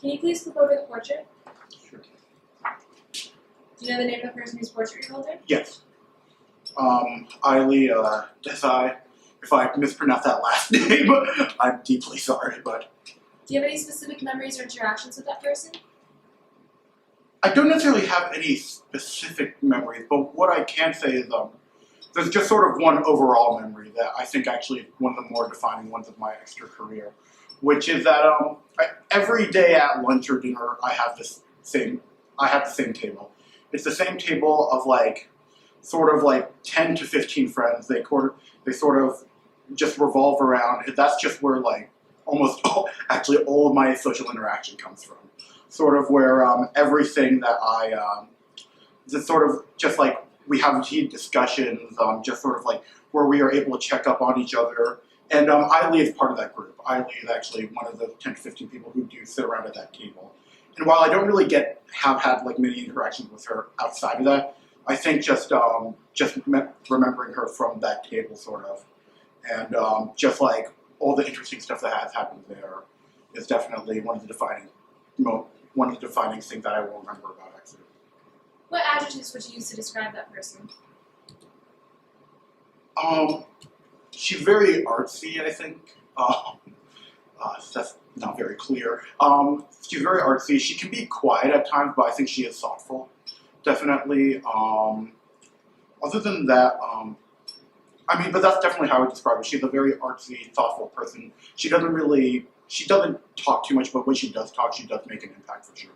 Can you please flip over the portrait? Sure. Do you know the name of the person whose portrait you're holding? Yes. Aili, Desai. If I mispronounce that last name, I'm deeply sorry, but... Do you have any specific memories or interactions with that person? I don't necessarily have any specific memories, but what I can say is there's just sort of one overall memory that I think actually is one of the more defining ones of my Exeter career, which is that every day at lunch or dinner I have the same table. It's the same table of sort of 10 to 15 friends. They sort of just revolve around. That's just where almost all of my social interaction comes from. Sort of where everything that just sort of just we have heated discussions, just sort of where we are able to check up on each other. And Aili is part of that group. Aili is actually one of the 10 to 15 people who do sit around at that table. And while I don't really have had many interactions with her outside of that, I think just remembering her from that table sort of, and just all the interesting stuff that has happened there is definitely one of the defining things that I will remember about Exeter. What adjectives would you use to describe that person? She's very artsy, I think. That's not very clear. She's very artsy. She can be quiet at times, but I think she is thoughtful. Definitely. Other than that, but that's definitely how I would describe her. She's a very artsy, thoughtful person. She doesn't talk too much, but when she does talk, she does make an impact for sure.